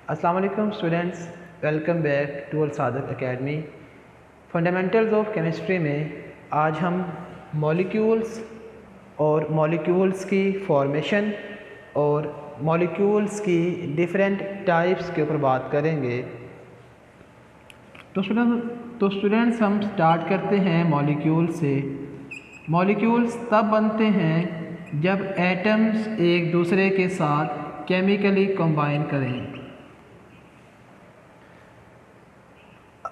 अस्सलाम वालेकुम students, welcome back to Al Sadiq academy. Fundamentals of chemistry में आज हम मॉलिक्यूल्स और मॉलिक्यूल्स की फॉर्मेशन और मॉलिक्यूल्स की डिफरेंट टाइप्स के ऊपर बात करेंगे। तो स्टूडेंट्स हम स्टार्ट करते हैं मॉलिक्यूल से। मॉलिक्यूल्स तब बनते हैं जब एटम्स एक दूसरे के साथ केमिकली कंबाइन करें।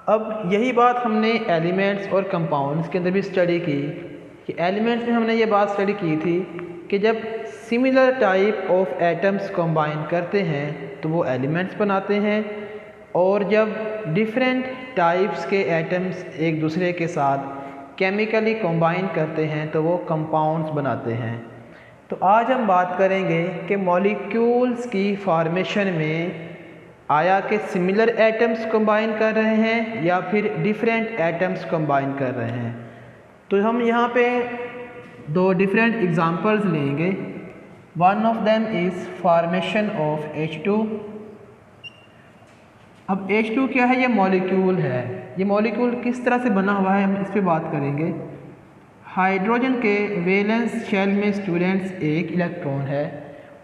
अब यही बात हमने एलिमेंट्स और कंपाउंड्स के अंदर भी स्टडी की कि एलिमेंट्स में हमने ये बात स्टडी की थी कि जब similar type of atoms combine करते हैं तो वो एलिमेंट्स बनाते हैं, और जब डिफरेंट टाइप्स के एटम्स एक दूसरे के साथ केमिकली कंबाइन करते हैं तो वो कंपाउंड्स बनाते हैं। तो आज हम बात करेंगे कि मॉलिक्यूल्स की फॉर्मेशन में आया कि सिमिलर एटम्स कंबाइन कर रहे हैं या फिर डिफरेंट एटम्स कंबाइन कर रहे हैं। तो हम यहाँ पे दो डिफरेंट एग्जांपल्स लेंगे। One of them is formation of H2। अब H2 क्या है? ये मॉलिक्यूल है। ये मॉलिक्यूल किस तरह से बना हुआ है हम इस पर बात करेंगे। हाइड्रोजन के वैलेंस शेल में स्टूडेंट्स एक इलेक्ट्रॉन है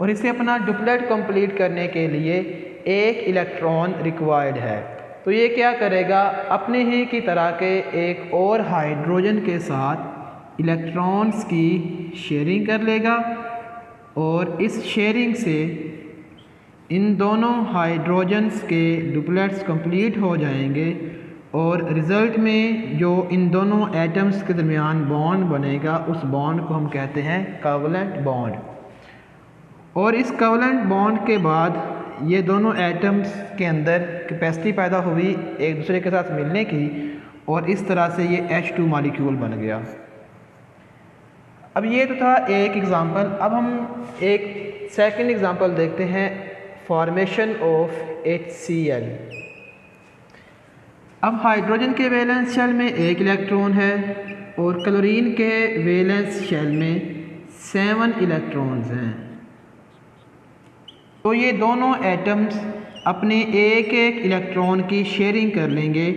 और इसे अपना डुप्लेट कंप्लीट करने के लिए एक इलेक्ट्रॉन रिक्वायर्ड है। तो ये क्या करेगा, अपने ही की तरह के एक और हाइड्रोजन के साथ इलेक्ट्रॉन्स की शेयरिंग कर लेगा, और इस शेयरिंग से इन दोनों हाइड्रोजन्स के डुप्लेट्स कंप्लीट हो जाएंगे, और रिज़ल्ट में जो इन दोनों एटम्स के दरमियान बॉन्ड बनेगा उस बॉन्ड को हम कहते हैं कोवलेंट बॉन्ड। और इस कोवलेंट बॉन्ड के बाद ये दोनों एटम्स के अंदर कैपेसिटी पैदा हुई एक दूसरे के साथ मिलने की, और इस तरह से ये H2 मॉलिक्यूल बन गया। अब ये तो था एक एग्ज़ाम्पल। अब हम एक सेकंड एग्ज़ाम्पल देखते हैं, फॉर्मेशन ऑफ HCl। अब हाइड्रोजन के वैलेंस शेल में एक इलेक्ट्रॉन है और क्लोरीन के वैलेंस शेल में 7 इलेक्ट्रॉन्स हैं। तो ये दोनों एटम्स अपने एक एक इलेक्ट्रॉन की शेयरिंग कर लेंगे,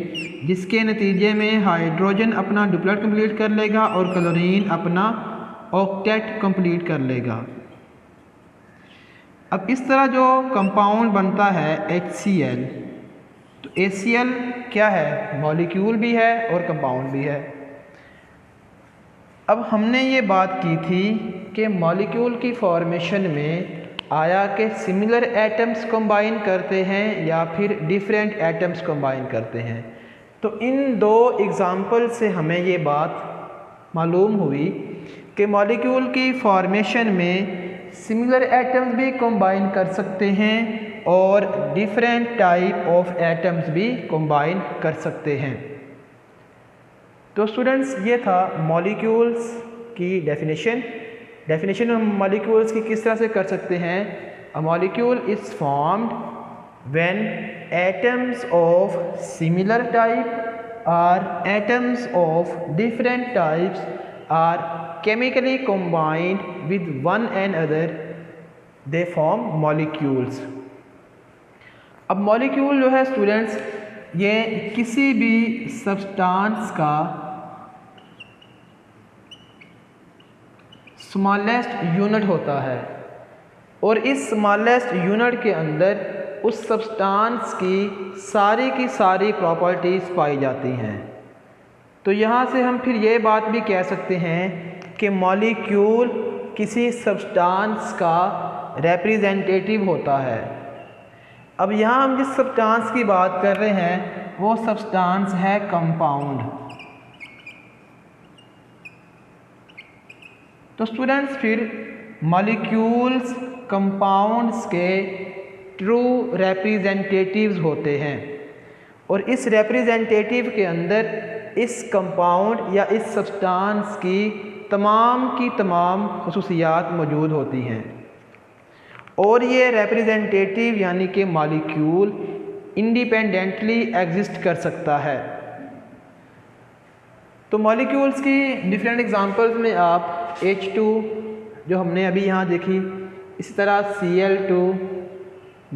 जिसके नतीजे में हाइड्रोजन अपना डुप्लेट कंप्लीट कर लेगा और क्लोरीन अपना ऑक्टेट कंप्लीट कर लेगा। अब इस तरह जो कंपाउंड बनता है HCl, तो HCl क्या है? मॉलिक्यूल भी है और कंपाउंड भी है। अब हमने ये बात की थी कि मॉलिक्यूल की फॉर्मेशन में आया कि सिमिलर एटम्स कंबाइन करते हैं या फिर डिफरेंट एटम्स कंबाइन करते हैं। तो इन दो एग्ज़ाम्पल से हमें ये बात मालूम हुई कि मॉलिक्यूल की फॉर्मेशन में सिमिलर एटम्स भी कंबाइन कर सकते हैं और डिफरेंट टाइप ऑफ एटम्स भी कंबाइन कर सकते हैं। तो स्टूडेंट्स, ये था मॉलिक्यूल्स की डेफिनेशन हम मॉलिक्यूल्स की किस तरह से कर सकते हैं। A molecule is formed when atoms of similar type और atoms of different types are chemically combined with one another, they form molecules। अब मॉलिक्यूल जो है स्टूडेंट्स, ये किसी भी सब्सटेंस का स्मॉलेस्ट यूनिट होता है, और इस स्मॉलेस्ट यूनिट के अंदर उस सब्सटेंस की सारी प्रॉपर्टीज़ पाई जाती हैं। तो यहाँ से हम फिर ये बात भी कह सकते हैं कि मॉलिक्यूल किसी सब्सटेंस का रिप्रेजेंटेटिव होता है। अब यहाँ हम जिस सब्सटेंस की बात कर रहे हैं वो सब्सटेंस है कंपाउंड। तो स्टूडेंट्स, फिर मॉलिक्यूल्स कंपाउंड्स के ट्रू रिप्रेजेंटेटिव्स होते हैं, और इस रिप्रेजेंटेटिव के अंदर इस कंपाउंड या इस सब्सटेंस की तमाम खुसूसियात मौजूद होती हैं, और ये रिप्रेजेंटेटिव यानी कि मॉलिक्यूल इंडिपेंडेंटली एग्जिस्ट कर सकता है। तो मॉलिक्यूल्स की डिफरेंट एग्जांपल्स में आप H2 जो हमने अभी यहाँ देखी, इसी तरह Cl2,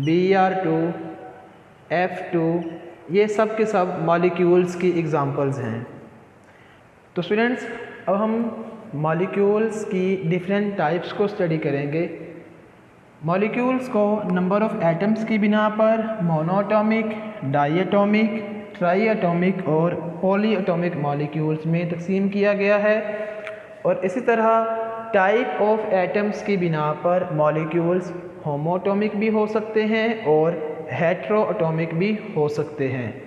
Br2, F2, ये सब के सब मॉलिक्यूल्स की एग्ज़ाम्पल्स हैं। तो स्टूडेंट्स, अब हम मॉलिक्यूल्स की डिफरेंट टाइप्स को स्टडी करेंगे। मॉलिक्यूल्स को नंबर ऑफ़ एटम्स की बिना पर मोनोएटॉमिक, डाईएटॉमिक, ट्राईएटॉमिक और पॉलीएटॉमिक मॉलिक्यूल्स में तकसीम किया गया है, और इसी तरह टाइप ऑफ एटम्स की बिना पर मॉलिक्यूल्स होमोएटॉमिक भी हो सकते हैं और हेट्रोएटॉमिक भी हो सकते हैं।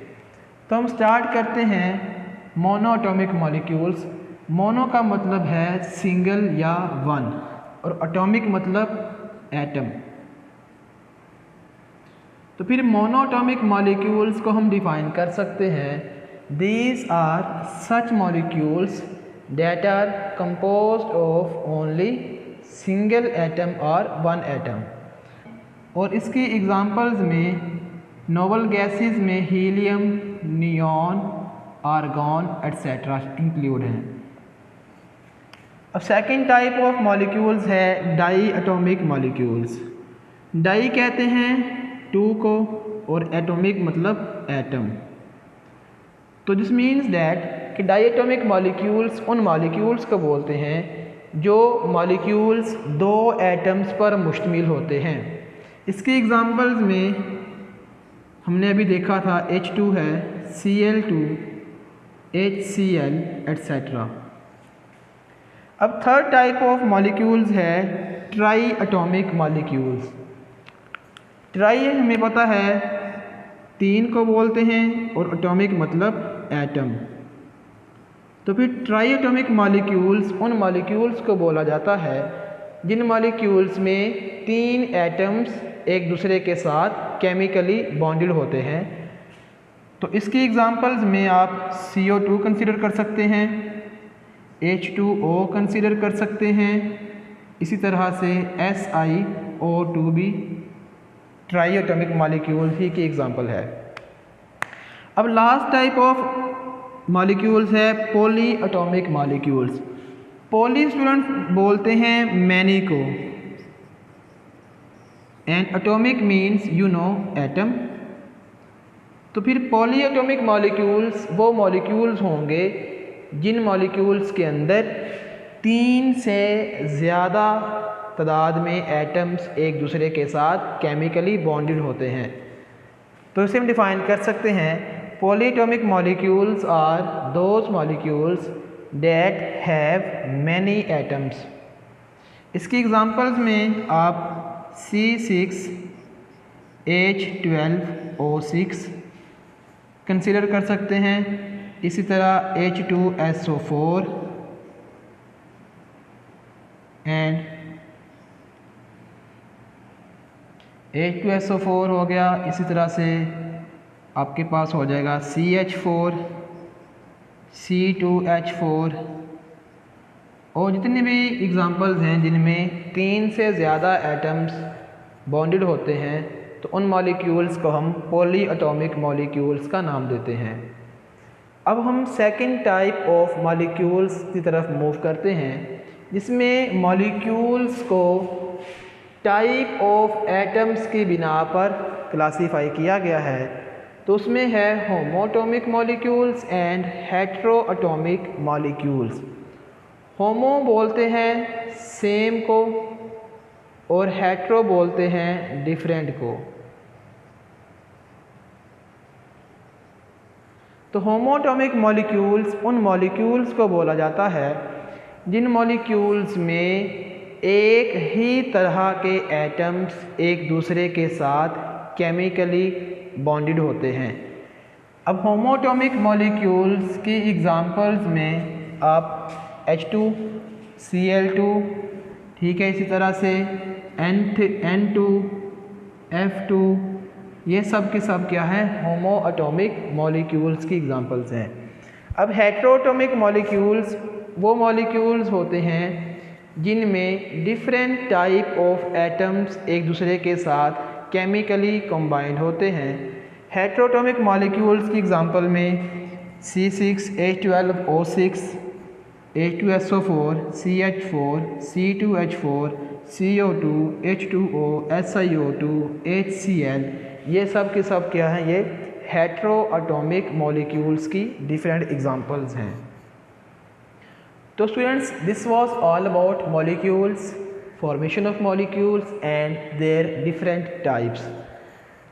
तो हम स्टार्ट करते हैं मोनोएटॉमिक मॉलिक्यूल्स। मोनो का मतलब है सिंगल या वन, और एटॉमिक मतलब एटम। तो फिर मोनोएटॉमिक मॉलिक्यूल्स को हम डिफाइन कर सकते हैं, these are such molecules that are composed of only single atom और one atom। और इसकी एग्जांपल्स में नोबल गैसेस में helium, neon, argon etcetera include हैं। अब सेकेंड टाइप ऑफ मॉलिक्यूल्स है डाई एटॉमिक मॉलिक्यूल्स। डाई कहते हैं टू को, और एटॉमिक मतलब एटम। तो दिस मीन्स दैट कि डाईएटॉमिक मॉलिक्यूल्स उन मॉलिक्यूल्स को बोलते हैं जो मॉलिक्यूल्स दो एटम्स पर मुश्तमिल होते हैं। इसकी एग्जांपल्स में हमने अभी देखा था H2 है, Cl2, HCl एट्सेट्रा। अब थर्ड टाइप ऑफ मॉलिक्यूल्स है ट्राई एटॉमिक मॉलिक्यूल्स। ट्राई हमें पता है तीन को बोलते हैं, और एटॉमिक मतलब एटम। तो फिर ट्राई एटॉमिक मॉलिक्यूल्स उन मॉलिक्यूल्स को बोला जाता है जिन मॉलिक्यूल्स में तीन एटम्स एक दूसरे के साथ केमिकली बॉन्डेड होते हैं। तो इसकी एग्जांपल्स में आप CO2 कंसीडर कर सकते हैं, H2O कंसीडर कर सकते हैं, इसी तरह से SiO2 भी ट्राई एटॉमिक मॉलिक्यूल ही की एग्जांपल है। अब लास्ट टाइप ऑफ मॉलिक्यूल्स है poly atomic molecules. Poly student बोलते हैं मैनी को, and atomic means you know atom. तो फिर पॉली एटॉमिक मॉलिक्यूल्स वो मॉलिक्यूल्स होंगे जिन मॉलिक्यूल्स के अंदर तीन से ज़्यादा तादाद में एटम्स एक दूसरे के साथ केमिकली बॉन्डेड होते हैं। तो इसे हम डिफ़ाइन कर सकते हैं, polyatomic molecules are those molecules that have many atoms। इसकी एग्जांपल्स में आप C6H12O6 कंसीडर कर सकते हैं, इसी तरह H2SO4 एंड H2SO4 हो गया। इसी तरह से आपके पास हो जाएगा CH4, C2H4, और जितने भी एग्ज़ाम्पल्स हैं जिनमें तीन से ज़्यादा एटम्स बॉन्डेड होते हैं, तो उन मॉलिक्यूल्स को हम पॉली एटॉमिक मॉलिक्यूल्स का नाम देते हैं। अब हम सेकंड टाइप ऑफ मॉलिक्यूल्स की तरफ मूव करते हैं, जिसमें मॉलिक्यूल्स को टाइप ऑफ एटम्स की बिना पर क्लासीफाई किया गया है। तो उसमें है होमोएटॉमिक मॉलिक्यूल्स एंड हेट्रोएटॉमिक मॉलिक्यूल्स। होमो बोलते हैं सेम को, और हेट्रो बोलते हैं डिफरेंट को। तो होमोएटॉमिक मॉलिक्यूल्स उन मॉलिक्यूल्स को बोला जाता है जिन मॉलिक्यूल्स में एक ही तरह के एटम्स एक दूसरे के साथ केमिकली बॉन्डेड होते हैं। अब होमोएटॉमिक मॉलिक्यूल्स की एग्जांपल्स में आप H2, Cl2, ठीक है, इसी तरह से N2, F2, ये सब के सब क्या है, होमोएटॉमिक मॉलिक्यूल्स की एग्जांपल्स हैं। अब हेट्रोएटॉमिक मॉलिक्यूल्स वो मॉलिक्यूल्स होते हैं जिनमें डिफरेंट टाइप ऑफ एटम्स एक दूसरे के साथ केमिकली कंबाइंड होते हैं। हेट्रोएटॉमिक मॉलिक्यूल्स की एग्जांपल में C6H12O6, H2SO4, CH4, C2H4, CO2, H2O, SiO2, HCl ये सब के सब क्या हैं, ये हेट्रो एटॉमिक मॉलिक्यूल्स की डिफरेंट एग्जांपल्स हैं। तो students, this was all about molecules, formation of molecules and their different types.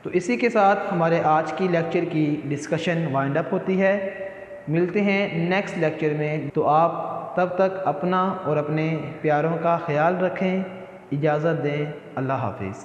तो इसी के साथ हमारे आज की लेक्चर की डिस्कशन वाइंड अप होती है। मिलते हैं नेक्स्ट लेक्चर में। तो आप तब तक अपना और अपने प्यारों का ख्याल रखें। इजाज़त दें। अल्लाह हाफिज़।